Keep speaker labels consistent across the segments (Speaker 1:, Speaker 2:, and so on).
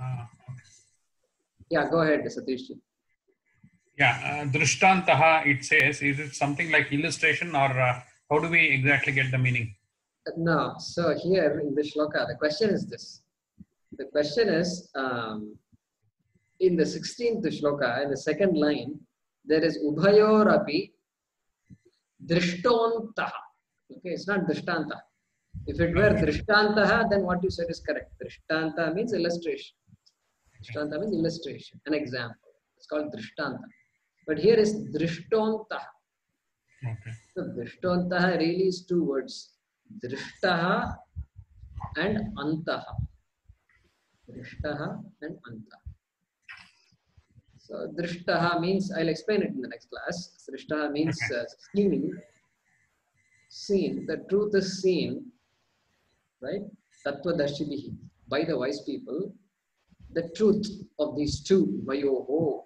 Speaker 1: Okay.
Speaker 2: Yeah, go ahead, Satish.
Speaker 1: Yeah, Drishtantaha, it says, is it something like illustration, or how do we exactly get the meaning?
Speaker 2: No, so here in the shloka, the question is this. The question is, in the 16th shloka, in the second line, there is Ubhayorapi Drishtontaha. Okay, it's not Drishtanta. If it were Drishtantaha, then what you said is correct. Drishtanta means illustration. Drishtanta means illustration, an example. It's called Drishtanta. But here is Drishtontaha.
Speaker 1: Okay.
Speaker 2: So Drishtontaha really is two words. Drishtaha and Antaha. Drishtaha and Antaha. So Drishtaha means, I'll explain it in the next class. Drishtaha means seen. The truth is seen, right? Tattvadarshibhihi, by the wise people. The truth of these two, Vayoho,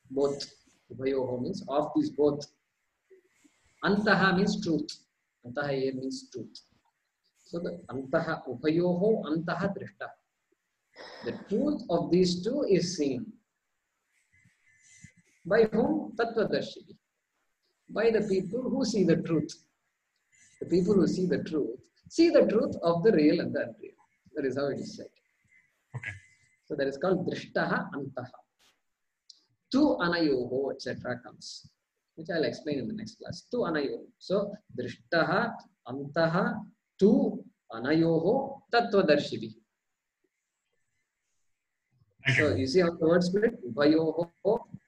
Speaker 2: both. Vayoho means of these both. Antaha means truth. Antaha here means truth. So the Antaha, Upayoho, Antaha Drishta. The truth of these two is seen. By whom? Tattvadarshibhi. By the people who see the truth. The people who see the truth of the real and the unreal. That is how it is said.
Speaker 1: Okay.
Speaker 2: So that is called Drishtaha Antaha. Tu Anayoho, etc. comes, which I'll explain in the next class. Tu Anayoho. So Drishtaha Antaha Tu Anayoho Tattvadarshibhi. So you see how the word split? Ubhayoho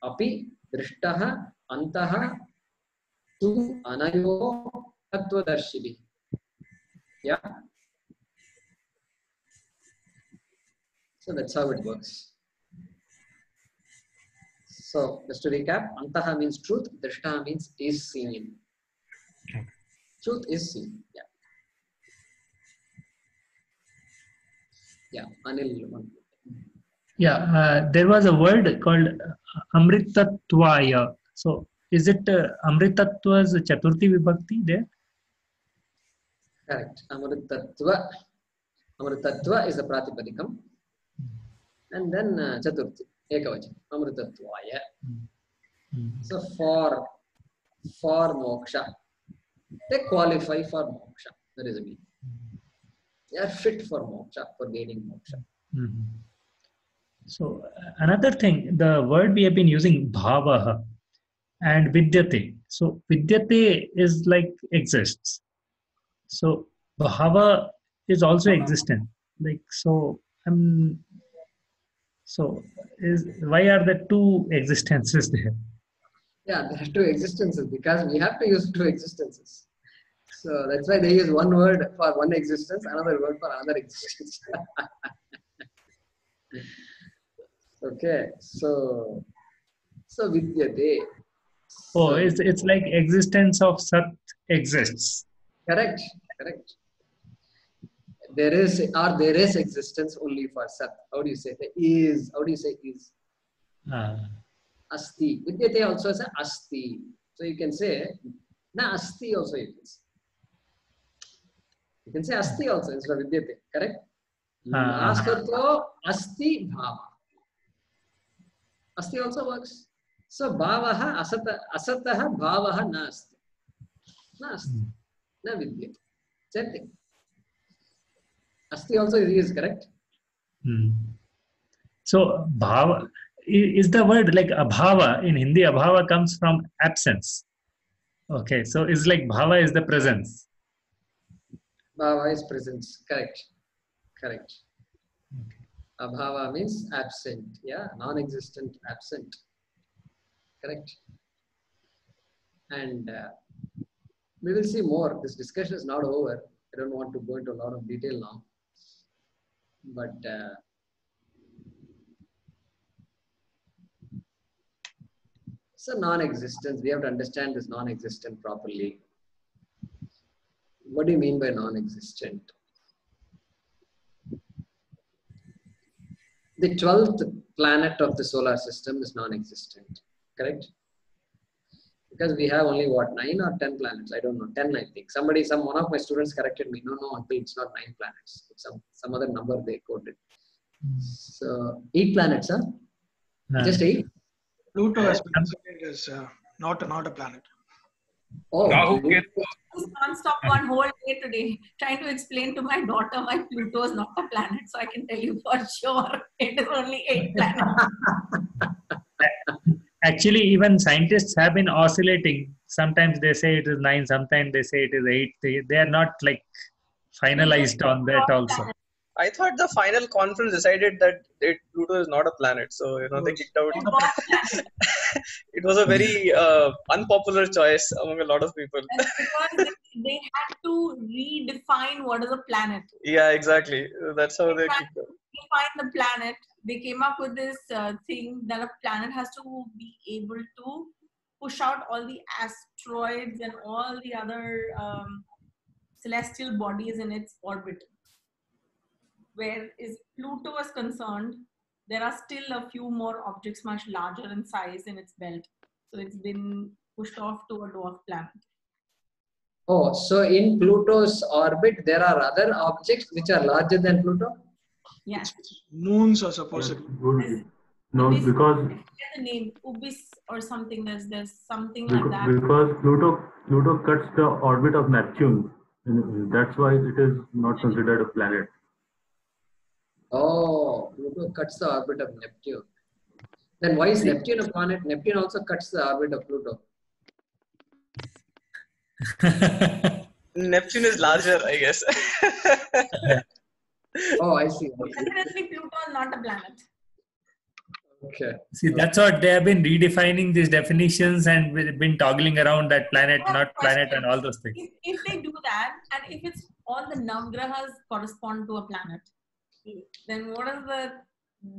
Speaker 2: api drishtaha antaha tu anayoho tattvadarshibhi. Yeah. So that's how it works. So just to recap, antaha means truth, drishtaha means is seen.
Speaker 1: Okay.
Speaker 2: Truth is seen. Yeah. Yeah. Anil.
Speaker 3: Yeah, there was a word called Amritatvaya. So, is it Amritatva's Chaturthi Vibhakti there?
Speaker 2: Correct. Amritatva. Amritatva is the Pratipadikam. And then Chaturthi, Ekavacham. Amritatvaya. So, for moksha, they qualify for moksha. That is a meaning. They are fit for moksha, for gaining moksha.
Speaker 3: Mm-hmm. So another thing, the word we have been using, bhavaha and vidyate. So vidyate is like exists. So bhava is also existent. Like so, so why are there two existences there?
Speaker 2: Yeah, there are two existences because we have to use two existences. So that's why they use one word for one existence, another word for another existence. Okay, so vidyate.
Speaker 3: Oh, it's like existence of Sat exists.
Speaker 2: Correct. There is existence only for Sat. How do you say that? Is. How do you say is? Asti. Vidyate also says asti. So you can say na asti also you can say. You can say asti also instead of vidyate. Correct? Nastatva asti bhava. Asti also works. So bhavaha asataha bhavaha na asti. Na asti. Na vidyate. Same thing. Asti also is correct.
Speaker 3: So bhava is the word like abhava in Hindi. Abhava comes from absence. Okay, so it's like bhava is the presence.
Speaker 2: Bhava is presence. Correct. Okay. Abhava means absent. Yeah, non-existent, absent. Correct. And we will see more. This discussion is not over. I don't want to go into a lot of detail now. But so non-existence, we have to understand this non-existent properly. What do you mean by non-existent? The 12th planet of the solar system is non-existent, correct? Because we have only what, 9 or 10 planets? I don't know, 10 I think. One of my students corrected me. No, until it's not 9 planets. It's some other number they quoted. So 8 planets, huh?
Speaker 3: No.
Speaker 2: Just 8?
Speaker 4: Pluto has been considered as not a planet.
Speaker 2: Oh,
Speaker 1: Rahu
Speaker 2: Pluto.
Speaker 1: Ketu.
Speaker 5: I can't stop one whole day today trying to explain to my daughter why Pluto is not a planet. So I can tell you for sure it is only 8 planets.
Speaker 3: Actually, even scientists have been oscillating. Sometimes they say it is 9, sometimes they say it is 8. They are not like finalized on that also.
Speaker 6: I thought the final conference decided that Pluto is not a planet, so they kicked out.
Speaker 5: It's not a planet.
Speaker 6: It was a very unpopular choice among a lot of people.
Speaker 5: Because they had to redefine what is a planet.
Speaker 6: Yeah, exactly. That's how they kicked out.
Speaker 5: Define the planet. They came up with this thing that a planet has to be able to push out all the asteroids and all the other celestial bodies in its orbit. Whereas Pluto is concerned, there are still a few more objects much larger in size in its belt. So it's been pushed off to a dwarf planet.
Speaker 2: Oh, so in Pluto's orbit, there are other objects which are larger than Pluto?
Speaker 5: Yes.
Speaker 4: Moons are supposedly.
Speaker 7: No,
Speaker 5: Ubis,
Speaker 7: because
Speaker 5: I forget the name, Ubis or something. There's something like that.
Speaker 7: because Pluto cuts the orbit of Neptune. That's why it is not considered a planet.
Speaker 2: Oh, Pluto cuts the orbit of Neptune. Then why is Neptune a planet? Neptune also cuts the orbit of Pluto.
Speaker 6: Neptune is larger, I guess.
Speaker 2: Oh, I see.
Speaker 5: Definitely Pluto is not a planet.
Speaker 2: Okay.
Speaker 3: See, that's what they have been redefining these definitions and been toggling around that planet, not planet, and all those things.
Speaker 5: If they do that, and if it's all the navgrahas correspond to a planet, then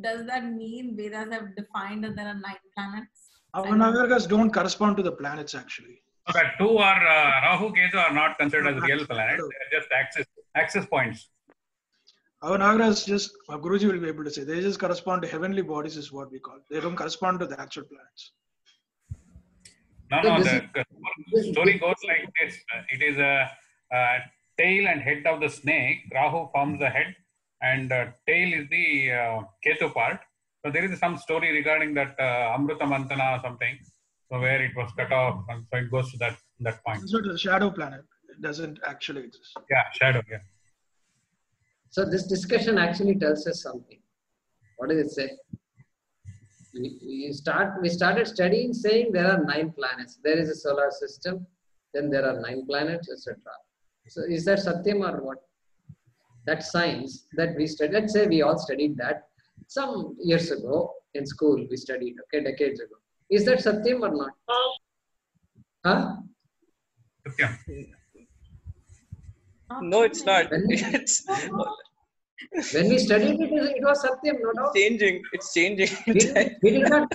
Speaker 5: does that mean Vedas have defined that there are 9 planets?
Speaker 4: Our Navagragas don't correspond to the planets actually.
Speaker 1: So that 2 are Rahu Ketu are not considered as real planets. They are just access points.
Speaker 4: Our Navagragas just, Guruji will be able to say, they just correspond to heavenly bodies is what we call. They don't correspond to the actual planets.
Speaker 1: No, the story goes like this. It is a tail and head of the snake. Rahu forms the head and tail is the Ketu part. So there is some story regarding that Amruta Mantana or something. So where it was cut off, and so it goes to that point.
Speaker 4: So the shadow planet, it doesn't actually exist.
Speaker 1: Yeah, shadow, yeah.
Speaker 2: So this discussion actually tells us something. What does it say? We started studying saying there are 9 planets. There is a solar system, then there are 9 planets, etc. So is that Satyam or what? That science that we studied, let's say we all studied that some years ago in school, we studied, okay, decades ago. Is that Satyam or not? Huh?
Speaker 1: Satyam.
Speaker 6: No, it's not.
Speaker 2: When
Speaker 6: It's
Speaker 2: we studied it, it was Satyam, no doubt.
Speaker 6: changing. It's changing.
Speaker 2: We did not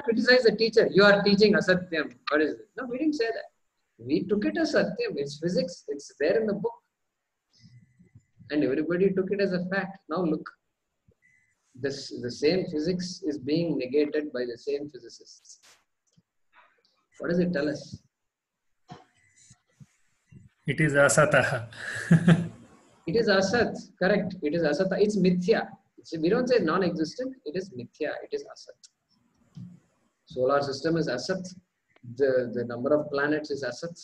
Speaker 2: criticize the teacher. You are teaching Asatyam. What is it? No, we didn't say that. We took it as Satyam. It's physics. It's there in the book. And everybody took it as a fact. Now look. The same physics is being negated by the same physicists. What does it tell us?
Speaker 3: It is asatah.
Speaker 2: It is asat, correct. It is asat. It's mithya. We don't say non-existent. It is mithya. It is asat. Solar system is asat. The number of planets is asat.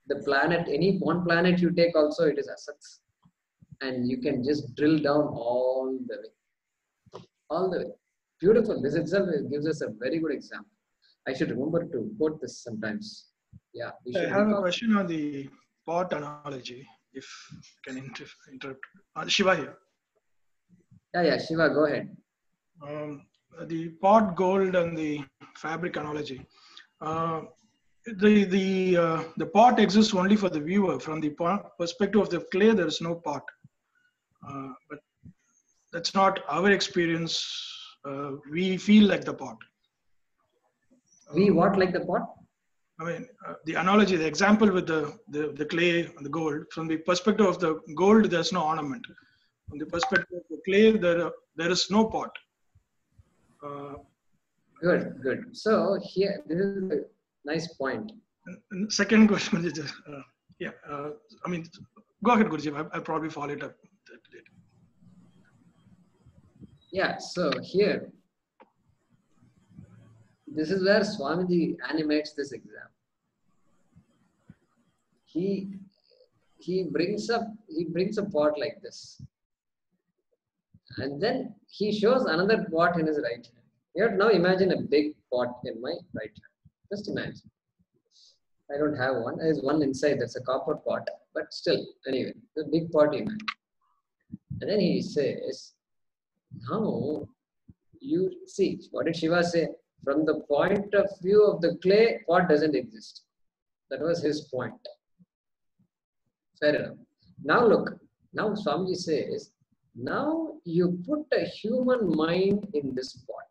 Speaker 2: The planet, any one planet you take also, it is asat. And you can just drill down all the way. All the way. Beautiful. This itself gives us a very good example. I should remember to quote this sometimes. Yeah.
Speaker 4: I have a question on the pot analogy, if I can interrupt. Shiva here.
Speaker 2: Yeah, Shiva, go ahead.
Speaker 4: The pot gold and the fabric analogy. The pot exists only for the viewer. From the perspective of the clay, there is no pot. But that's not our experience. We feel like the pot.
Speaker 2: We what like the pot?
Speaker 4: I mean, the analogy, the example with the clay and the gold, from the perspective of the gold, there's no ornament. From the perspective of the clay, there is no pot.
Speaker 2: Good. So here, this is a nice point.
Speaker 4: And second question is, I mean, go ahead, Guruji. I'll probably follow it up later.
Speaker 2: Yeah, so here, this is where Swamiji animates this example. He brings a pot like this, and then he shows another pot in his right hand. You have to now imagine a big pot in my right hand. Just imagine. I don't have one. There's one inside. That's a copper pot, but still, anyway, the big pot in hand. And then he says, now you see, what did Shiva say? From the point of view of the clay, pot doesn't exist. That was his point. Fair enough. Now look, now Swamiji says, now you put a human mind in this pot.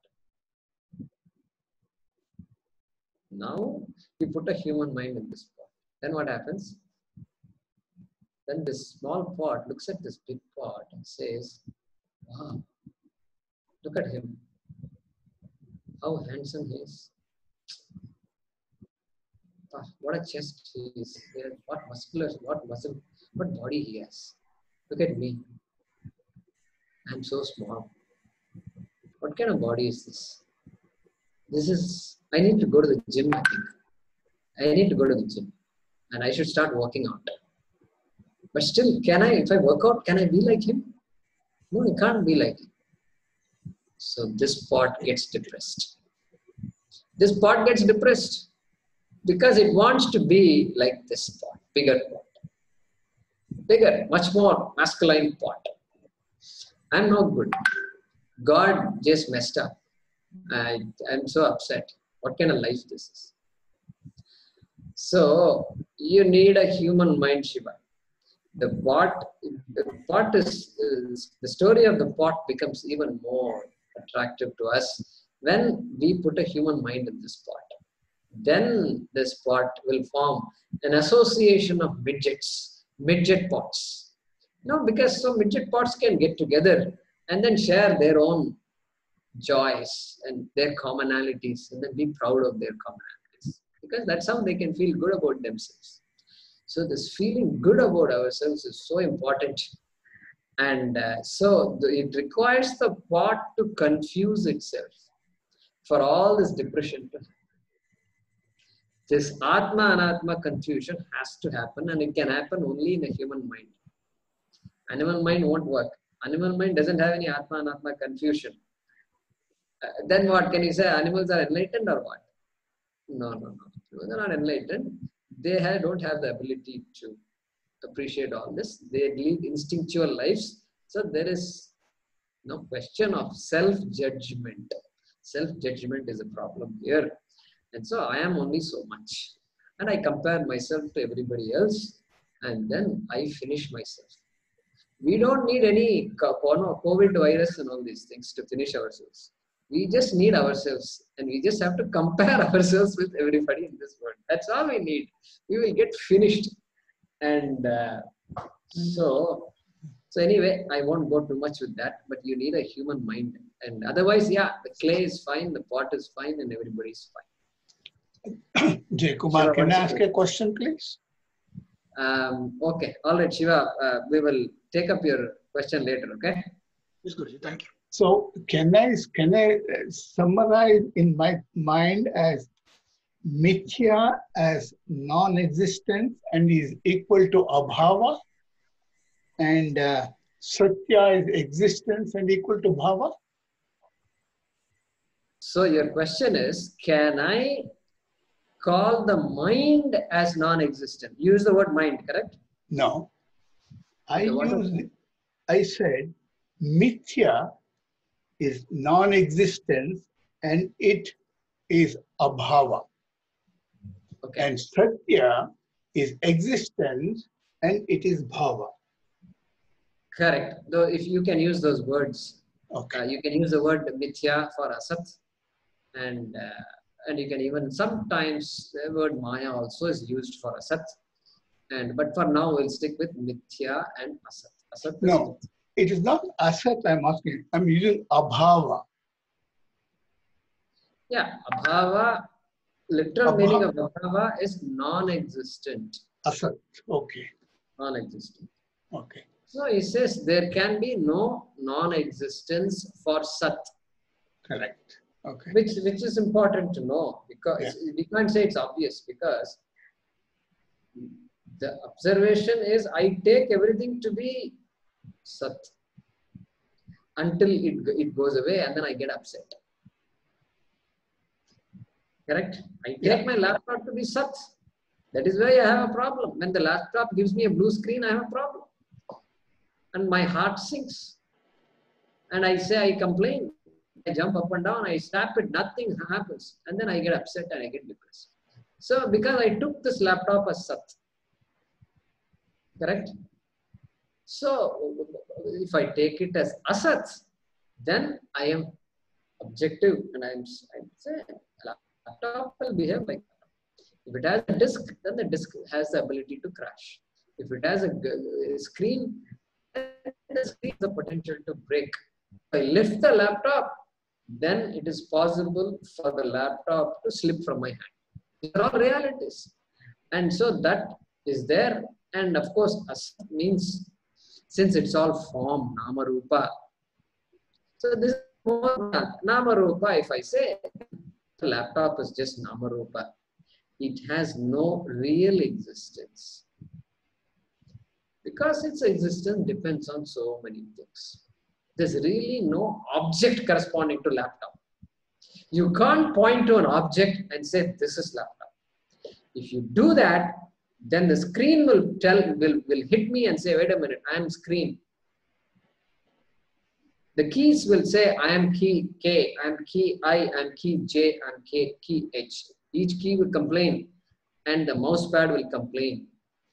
Speaker 2: Now you put a human mind in this pot. Then what happens? Then this small pot looks at this big pot and says, wow, look at him. How handsome he is. Ah, what a chest he is. What muscular, what muscle, what body he has. Look at me. I'm so small. What kind of body is this? I need to go to the gym, I think. I need to go to the gym. And I should start working out. But still, if I work out, can I be like him? No, I can't be like him. So this pot gets depressed. This pot gets depressed because it wants to be like this pot, bigger pot. Bigger, much more masculine pot. I'm not good. God just messed up. I'm so upset. What kind of life this is? So you need a human mind, Shiva. The pot is the story of the pot becomes even more attractive to us when we put a human mind in this pot. Then this pot will form an association of midget pots. Because so midget pots can get together and then share their own joys and their commonalities and then be proud of their commonalities. Because that's how they can feel good about themselves. So this feeling good about ourselves is so important. And it requires the pot to confuse itself for all this depression to happen. This Atma-Anatma confusion has to happen, and it can happen only in a human mind. Animal mind won't work. Animal mind doesn't have any Atma-Anatma confusion. Then what can you say? Animals are enlightened or what? No. They're not enlightened. They don't have the ability to appreciate all this. They lead instinctual lives. So there is no question of self-judgment. Self-judgment is a problem here. And so I am only so much. And I compare myself to everybody else. And then I finish myself. We don't need any COVID virus and all these things to finish ourselves. We just need ourselves. And we just have to compare ourselves with everybody in this world. That's all we need. We will get finished. And so anyway, I won't go too much with that. But you need a human mind. And otherwise, yeah, the clay is fine, the pot is fine, and everybody is fine.
Speaker 8: Jay Kumar, can I ask a question, please?
Speaker 2: Okay. All right, Shiva. We will take up your question later, okay?
Speaker 4: Yes, Guruji. Thank you.
Speaker 8: So can I summarize in my mind as mithya as non-existence and is equal to abhava, and satya is existence and equal to bhava?
Speaker 2: So your question is, can I call the mind as non-existent? Use the word mind, correct?
Speaker 8: No.
Speaker 2: Okay,
Speaker 8: I said mithya is non-existence and it is abhava.
Speaker 2: Okay.
Speaker 8: And satya is existence and it is bhava.
Speaker 2: Correct. Though if you can use those words,
Speaker 8: Okay.
Speaker 2: you can use the word mithya for asat, and you can even sometimes the word maya also is used for asat. But for now we'll stick with mithya and asat. Asat is
Speaker 8: No, it is not asat I'm asking. I'm using abhava.
Speaker 2: Yeah, abhava, literal meaning of abhava is non-existent.
Speaker 8: Asat, okay.
Speaker 2: Non-existent.
Speaker 8: Okay.
Speaker 2: So he says there can be no non-existence for Sat,
Speaker 8: Correct. Okay.
Speaker 2: which is important to know, because we can't say it's obvious, because the observation is I take everything to be Sat until it goes away, and then I get upset. Correct? I take my laptop to be Sat. That is why I have a problem. When the laptop gives me a blue screen, I have a problem. And my heart sinks. And I say, I complain. I jump up and down, I snap it, nothing happens. And then I get upset and I get depressed. So because I took this laptop as Sat. Correct? So if I take it as Asat, then I am objective, and I'm saying laptop will behave like that. If it has a disk, then the disk has the ability to crash. If it has a screen, then the screen has the potential to break. If I lift the laptop, then it is possible for the laptop to slip from my hand. These are all realities. And so that is there. And of course, Asat means, since it's all form, Nama Rupa. So this is more Nama Rupa. If I say the laptop is just Nama Rupa, it has no real existence. Because its existence depends on so many things. There's really no object corresponding to laptop. You can't point to an object and say, this is laptop. If you do that, then the screen will hit me and say, wait a minute, I am screen. The keys will say, I am key K, I am key I, I am key J, I am key H. Each key will complain, and the mouse pad will complain.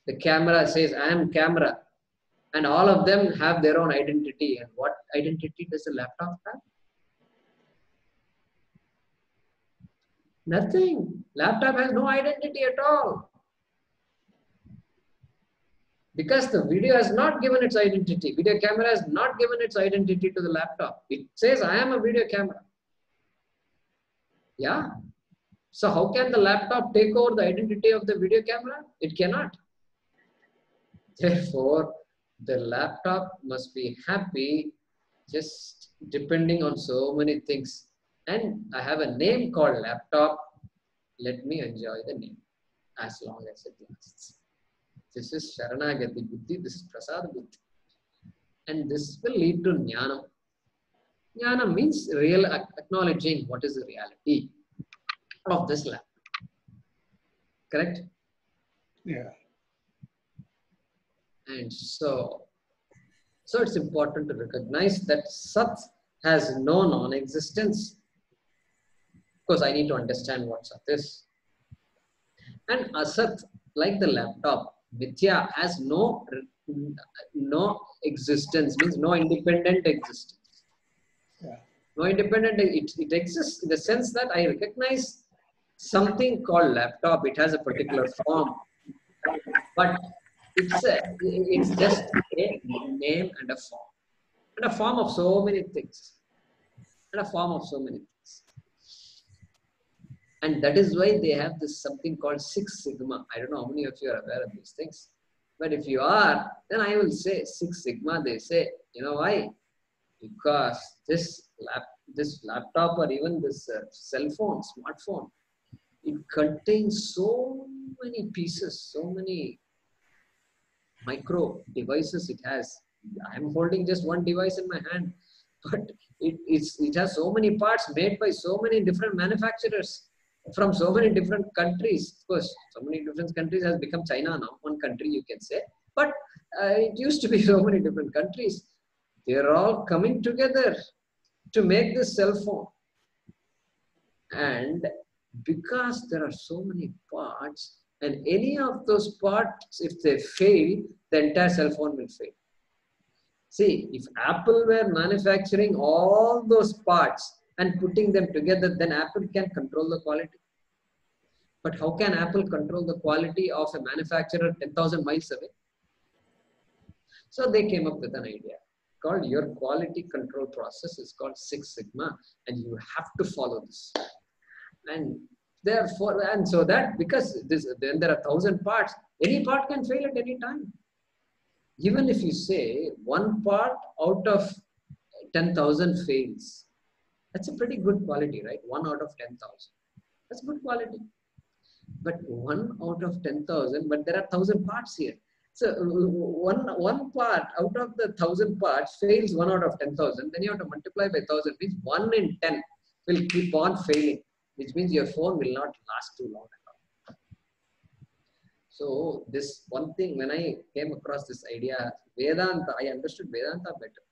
Speaker 2: The camera says, I am camera. And all of them have their own identity. And what identity does the laptop have? Nothing. Laptop has no identity at all. Because the video has not given its identity. Video camera has not given its identity to the laptop. It says, I am a video camera. Yeah. So how can the laptop take over the identity of the video camera? It cannot. Therefore, the laptop must be happy just depending on so many things. And I have a name called laptop. Let me enjoy the name as long as it lasts. This is Sharanagati Buddhi, this is Prasada Buddhi. And this will lead to Jnana. Jnana means real acknowledging what is the reality of this laptop. Correct?
Speaker 8: Yeah.
Speaker 2: And so it's important to recognize that Sat has no non-existence. Of course, I need to understand what Sat is. And Asat, like the laptop, Mithya has no existence, means no independent existence.
Speaker 8: Yeah.
Speaker 2: No independent, it exists in the sense that I recognize something called laptop. It has a particular form, but it's just a name and a form of so many things, and that is why they have this something called 6 Sigma. I don't know how many of you are aware of these things, but if you are, then I will say 6 Sigma. They say, you know why? Because this laptop or even this cell phone, smartphone, it contains so many pieces, so many micro devices it has. I'm holding just one device in my hand, but it has so many parts made by so many different manufacturers from so many different countries. Of course, so many different countries has become China now, one country you can say, but it used to be so many different countries. They're all coming together to make this cell phone. And because there are so many parts, and any of those parts, if they fail, the entire cell phone will fail. See, if Apple were manufacturing all those parts and putting them together, then Apple can control the quality. But how can Apple control the quality of a manufacturer 10,000 miles away? So they came up with an idea called your quality control process is called 6 Sigma, and you have to follow this. And therefore, and so that because then there are 1,000 parts, any part can fail at any time. Even if you say one part out of 10,000 fails, that's a pretty good quality, right? 1 out of 10,000. That's good quality. But 1 out of 10,000, but there are 1,000 parts here. So one part out of the 1,000 parts fails 1 out of 10,000. Then you have to multiply by 1,000, means 1 in 10 will keep on failing, which means your phone will not last too long at all. So this one thing, when I came across this idea, Vedanta, I understood Vedanta better.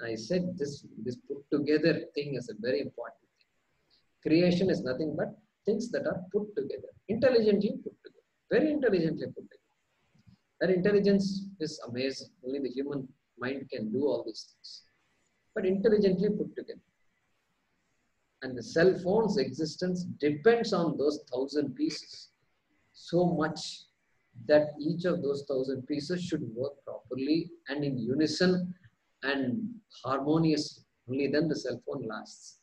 Speaker 2: I said this put together thing is a very important thing. Creation is nothing but things that are put together, intelligently put together, very intelligently put together. That intelligence is amazing. Only the human mind can do all these things, but intelligently put together. And the cell phone's existence depends on those 1,000 pieces so much that each of those 1,000 pieces should work properly and in unison and harmoniously. Only then the cell phone lasts.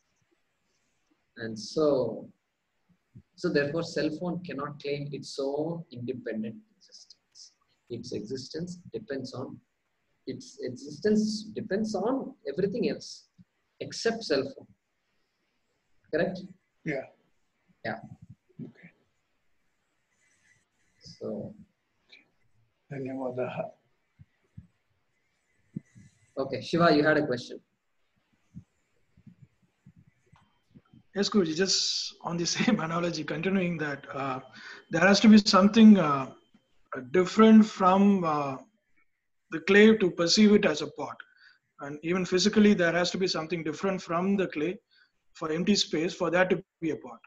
Speaker 2: And so therefore, cell phone cannot claim its own independent existence. Its existence depends on everything else except cell phone. Correct?
Speaker 8: Yeah.
Speaker 2: Yeah.
Speaker 8: Okay.
Speaker 2: So.
Speaker 8: Dhanyawadaha.
Speaker 2: Okay, Shiva, you had a question.
Speaker 4: Yes, Guruji, just on the same analogy, continuing that, there has to be something different from the clay to perceive it as a pot. And even physically, there has to be something different from the clay for empty space for that to be a pot.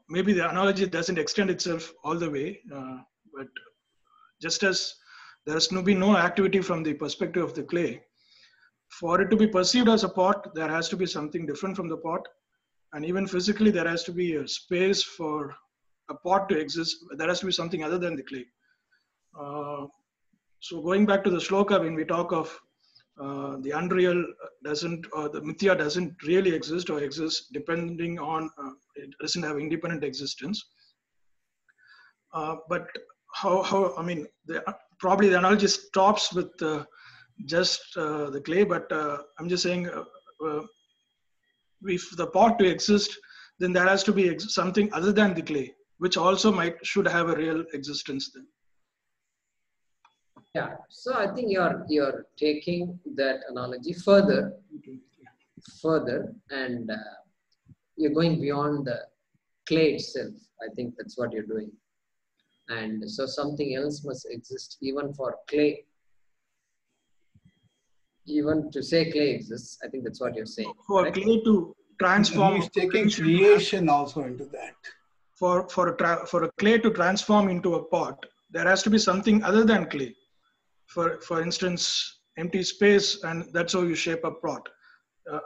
Speaker 4: Maybe the analogy doesn't extend itself all the way, but just as there has to be no activity from the perspective of the clay, for it to be perceived as a pot, there has to be something different from the pot. And even physically, there has to be a space for a pot to exist. There has to be something other than the clay. So going back to the shloka, when we talk of the unreal doesn't, or the mithya doesn't really exist or exists depending on, it doesn't have independent existence. But I mean, probably the analogy stops with just the clay, but I'm just saying, if the pot to exist, then there has to be something other than the clay, which also should have a real existence then.
Speaker 2: Yeah, so I think you're taking that analogy further, and you're going beyond the clay itself. I think that's what you're doing. And so something else must exist even for clay. Even to say clay exists, I think that's what you're saying.
Speaker 4: For
Speaker 2: correct?
Speaker 4: clay to transform,
Speaker 8: he's taking creation also into that.
Speaker 4: For a clay to transform into a pot, there has to be something other than clay. For instance, empty space, and that's how you shape a pot.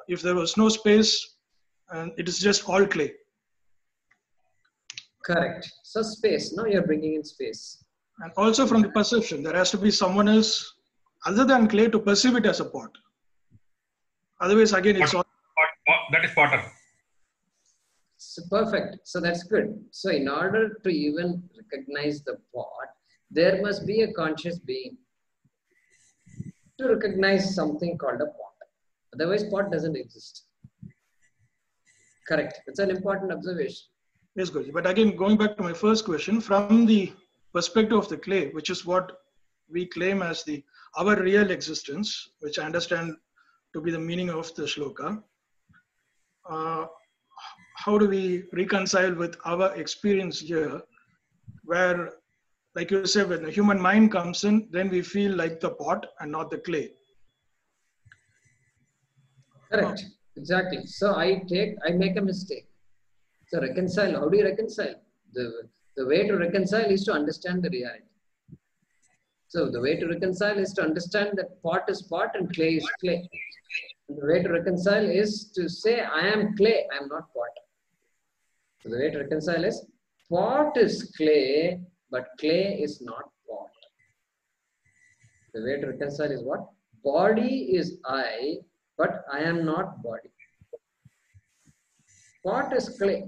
Speaker 4: If there was no space, and it is just all clay.
Speaker 2: Correct. So space. Now you're bringing in space.
Speaker 4: And also from the perception, there has to be someone else other than clay to perceive it as a pot. Otherwise, again, it's all.
Speaker 1: That is potter.
Speaker 2: So perfect. So that's good. So in order to even recognize the pot, there must be a conscious being to recognize something called a pot. Otherwise, pot doesn't exist. Correct. It's an important observation.
Speaker 4: Yes, Guruji. But again, going back to my first question, from the perspective of the clay, which is what we claim as our real existence, which I understand to be the meaning of the shloka, how do we reconcile with our experience here, where, like you said, when the human mind comes in, then we feel like the pot and not the clay.
Speaker 2: Correct. Exactly. So I make a mistake. So reconcile. How do you reconcile? The way to reconcile is to understand the reality. So the way to reconcile is to understand that pot is pot and clay is clay. And the way to reconcile is to say, I am clay, I am not pot. So the way to reconcile is, pot is clay, but clay is not pot. The way to reconcile is what? Body is I, but I am not body. Pot is clay.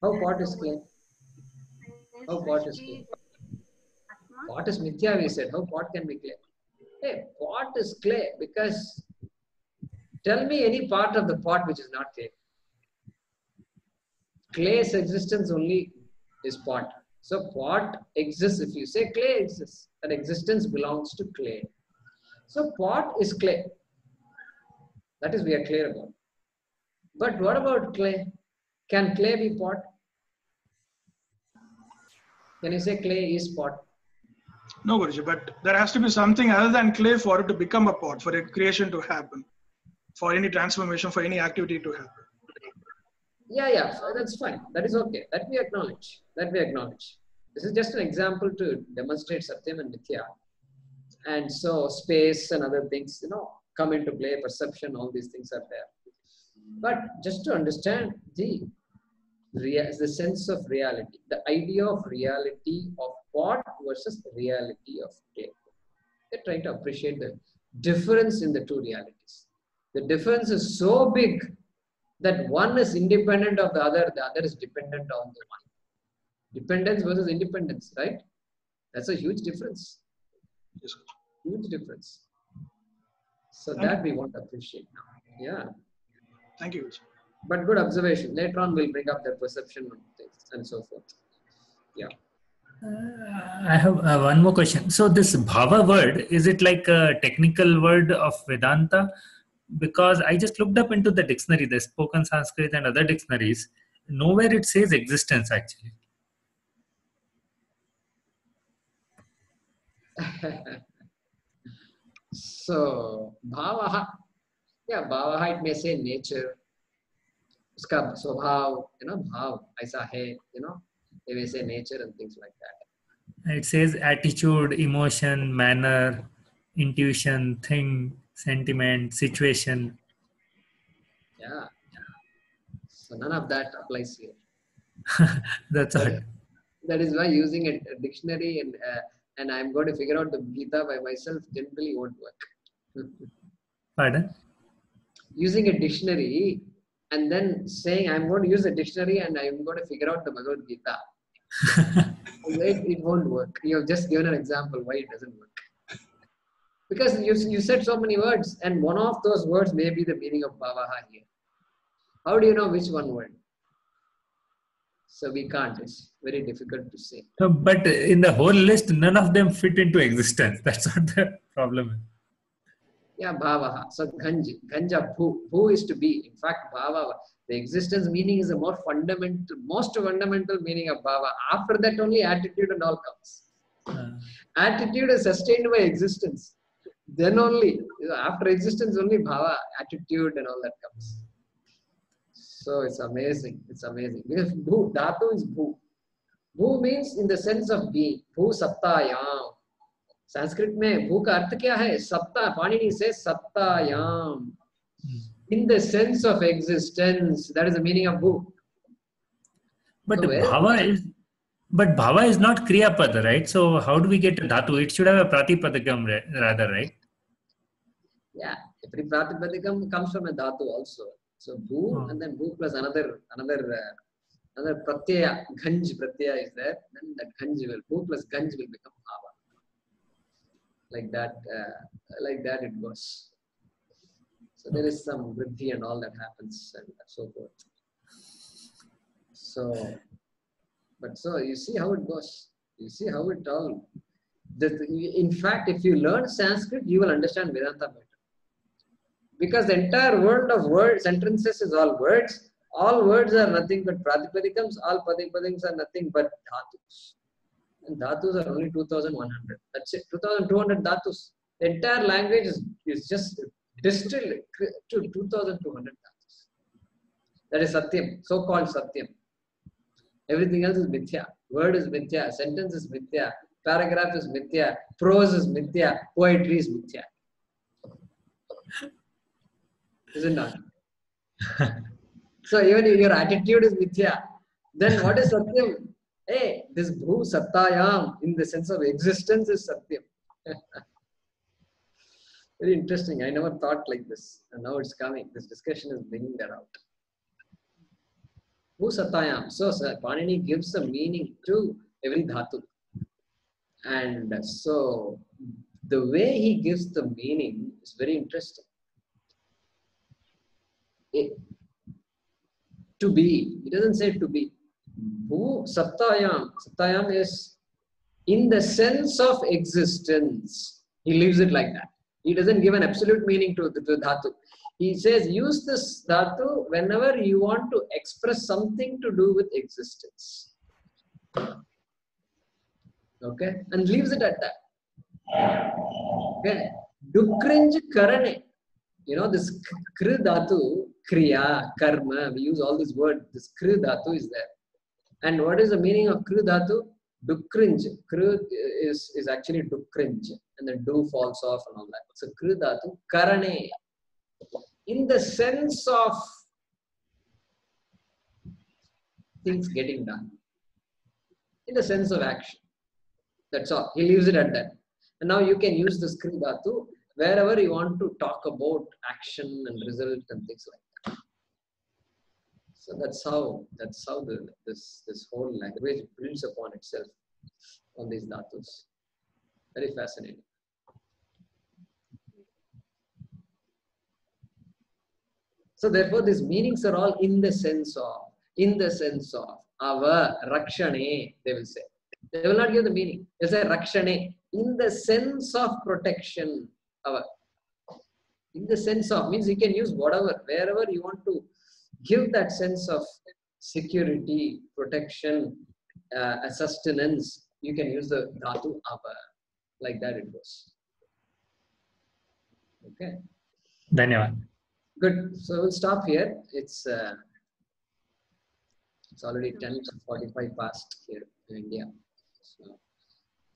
Speaker 2: How pot is clay? How pot is clay? Pot is mithya, we said. How pot can be clay? Hey, pot is clay because tell me any part of the pot which is not clay. Clay's existence only is pot. So pot exists. If you say clay exists, that existence belongs to clay. So pot is clay. That is we are clear about. But what about clay? Can clay be pot? Can you say clay is pot?
Speaker 4: No, Guruji, but there has to be something other than clay for it to become a pot, for a creation to happen, for any transformation, for any activity to happen.
Speaker 2: Yeah, that's fine. That is okay. That we acknowledge. This is just an example to demonstrate Satyam and Mithya. And so space and other things, come into play, perception, all these things are there. But just to understand the sense of reality, the idea of reality of pot versus reality of clay. They're trying to appreciate the difference in the two realities. The difference is so big that one is independent of the other is dependent on the one. Dependence versus independence, right? That's a huge difference.
Speaker 4: Yes.
Speaker 2: Huge difference. So
Speaker 4: Thank
Speaker 2: that we want to appreciate now. Yeah.
Speaker 4: Thank you.
Speaker 2: But good observation. Later on, we'll bring up the perception of things and so forth. Yeah.
Speaker 3: I have one more question. So this bhava word, is it like a technical word of Vedanta? Because I just looked up into the dictionary, the spoken Sanskrit and other dictionaries. Nowhere it says existence actually.
Speaker 2: So bhavaha, bhavaha, it may say nature, uska swabhav, bhav, aisa hai, they may say nature and things like that.
Speaker 3: It says attitude, emotion, manner, intuition, thing, sentiment, situation.
Speaker 2: Yeah. So none of that applies here.
Speaker 3: That's all.
Speaker 2: That is why using a dictionary and I'm going to figure out the Gita by myself generally won't work.
Speaker 3: Pardon?
Speaker 2: Using a dictionary and then saying I'm going to use a dictionary and I'm going to figure out the Bhagavad Gita. It won't work. You have just given an example why it doesn't work. Because you said so many words and one of those words may be the meaning of bhavaha here. How do you know which one word? So we can't. It's very difficult to say.
Speaker 3: No, but in the whole list, none of them fit into existence. That's what the problem is.
Speaker 2: Yeah, bhavaha. So ganja, bhu is to be. In fact, bhava, the existence meaning is the most fundamental meaning of bhava. After that only attitude and all comes. Attitude is sustained by existence. Then only, after existence only bhava, attitude and all that comes. So it's amazing. Because bhu, dhatu is bhu. Bhu means in the sense of being. Bhu sattayam. Sanskrit mein bhu ka arth kya hai? Satta. Panini says sattayam. In the sense of existence. That is the meaning of bhu.
Speaker 3: But
Speaker 2: So
Speaker 3: bhava is not kriya pada, right? So how do we get a dhatu? It should have a pratipadikam rather, right?
Speaker 2: Yeah, every pratipadikam comes from a dhatu also. So bhu and then bhu plus another pratyaya, ganj pratyaya is there. Then that ganj bhu plus ganj will become bhava. Like that it goes. So there is some vriddhi and all that happens and so forth. So you see how it goes. You see how it all. In fact, if you learn Sanskrit, you will understand Vedanta better. Because the entire world of words, sentences is all words. All words are nothing but pratipadikams. All pratipadikams are nothing but dhatus. And dhatus are only 2,100. That's it. 2,200 dhatus. The entire language is just distilled to 2,200 dhatus. That is Satyam, so-called Satyam. Everything else is mithya. Word is mithya. Sentence is mithya. Paragraph is mithya. Prose is mithya. Poetry is mithya. Is it not? So even if your attitude is mithya, then what is Satyam? Hey, this bhu sattayam in the sense of existence is Satyam. Very interesting. I never thought like this. And now it's coming. This discussion is bringing that out. Bhu sattayam. So Panini gives a meaning to every dhatu. And so the way he gives the meaning is very interesting. To be, he doesn't say to be. Bhu Sattayam. Sattayam is in the sense of existence. He leaves it like that. He doesn't give an absolute meaning to the dhatu. He says use this dhatu whenever you want to express something to do with existence. Okay, and leaves it at that. Okay, dukrinj karane. You know this kri dhatu, kriya, karma. We use all this word. This kri dhatu is there. And what is the meaning of kri dhatu? Dukrinj. Kri is actually dukrinj, and then do falls off and all that. So kri dhatu karane. In the sense of things getting done. In the sense of action. That's all. He leaves it at that. And now you can use this kri dhatu wherever you want to talk about action and result and things like that. So that's how this whole language builds upon itself on these dhatus. Very fascinating. So therefore, these meanings are all in the sense of, ava, rakshane, they will say. They will not give the meaning. They say rakshane, in the sense of protection. Ava. In the sense of, means you can use whatever, wherever you want to give that sense of security, protection, sustenance, you can use the dhatu ava. Like that it goes. Okay.
Speaker 3: Dhanyavad.
Speaker 2: Good. So we'll stop here. It's already 10:45 past here in India. So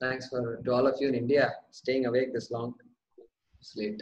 Speaker 2: thanks to all of you in India staying awake this long. It's late.